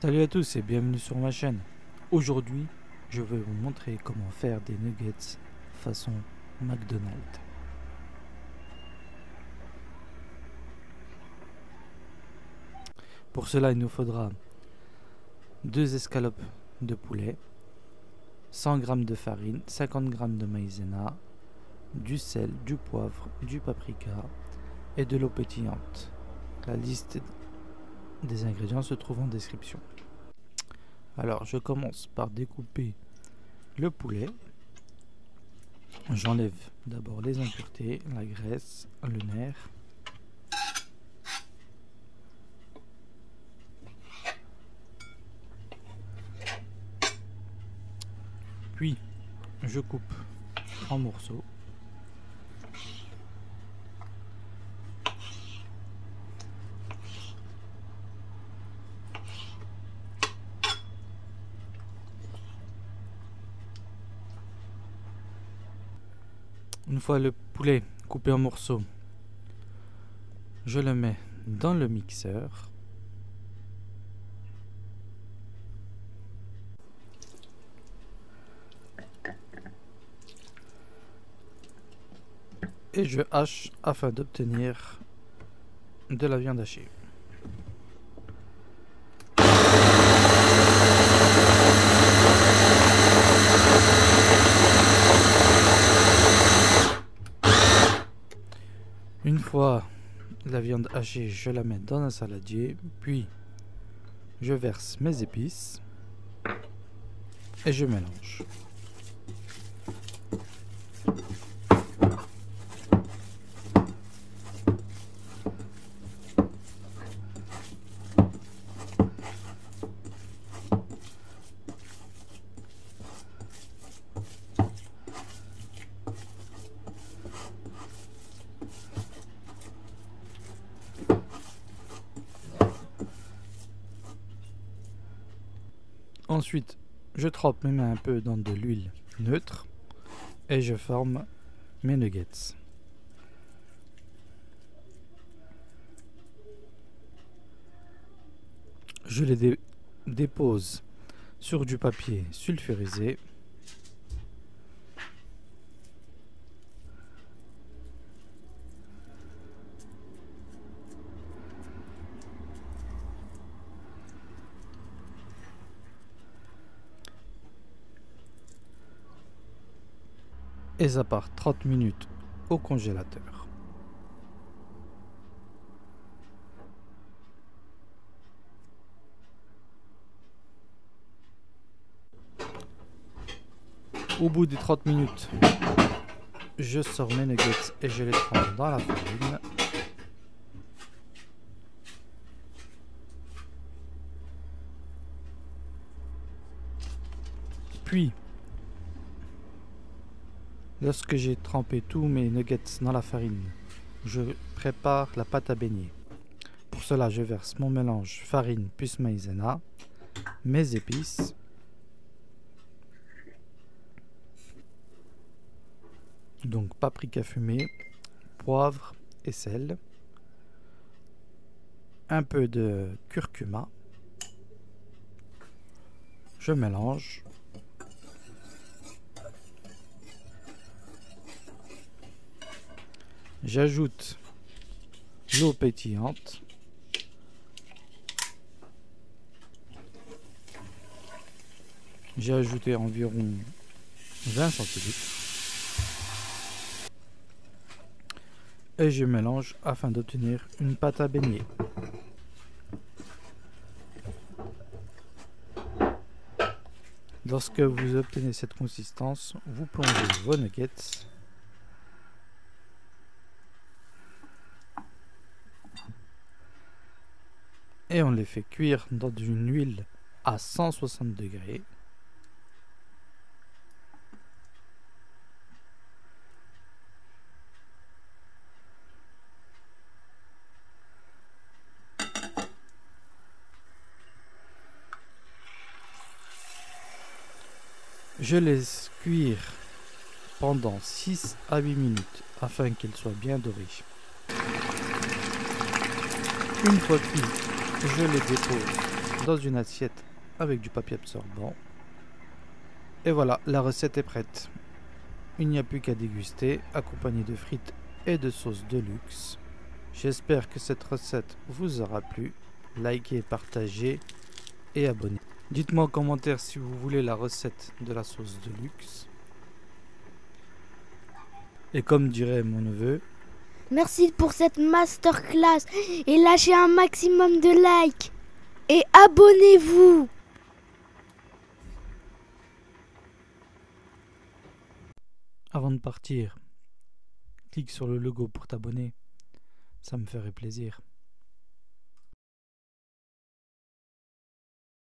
Salut à tous et bienvenue sur ma chaîne. Aujourd'hui, je vais vous montrer comment faire des nuggets façon McDonald's. Pour cela, il nous faudra 2 escalopes de poulet, 100 g de farine, 50 g de maïzena, du sel, du poivre, du paprika et de l'eau pétillante. La liste des ingrédients se trouve en description. Alors, je commence par découper le poulet. J'enlève d'abord les impuretés, la graisse, le nerf. Puis, je coupe en morceaux. Une fois le poulet coupé en morceaux, je le mets dans le mixeur. Et je hache afin d'obtenir de la viande hachée. Une fois la viande hachée, je la mets dans un saladier, puis je verse mes épices et je mélange. Ensuite, je trempe mes mains un peu dans de l'huile neutre et je forme mes nuggets. Je les dépose sur du papier sulfurisé. Et ça part 30 minutes au congélateur. Au bout des 30 minutes, je sors mes nuggets et je les trempe dans la farine. Puis, lorsque j'ai trempé tous mes nuggets dans la farine, je prépare la pâte à beignet. Pour cela, je verse mon mélange farine plus maïzena, mes épices, donc paprika fumé, poivre et sel, un peu de curcuma. Je mélange. J'ajoute l'eau pétillante. J'ai ajouté environ 20 centilitres. Et je mélange afin d'obtenir une pâte à beignet. Lorsque vous obtenez cette consistance, vous plongez vos nuggets. Et on les fait cuire dans une huile à 160 degrés. Je laisse cuire pendant 6 à 8 minutes afin qu'ils soient bien dorés. Une fois cuits, je les dépose dans une assiette avec du papier absorbant. Et voilà, la recette est prête. Il n'y a plus qu'à déguster, accompagné de frites et de sauce de luxe. J'espère que cette recette vous aura plu. Likez, partagez et abonnez. Dites-moi en commentaire si vous voulez la recette de la sauce de luxe. Et comme dirait mon neveu, merci pour cette masterclass et lâchez un maximum de likes. Et abonnez-vous. avant de partir, clique sur le logo pour t'abonner. Ça me ferait plaisir.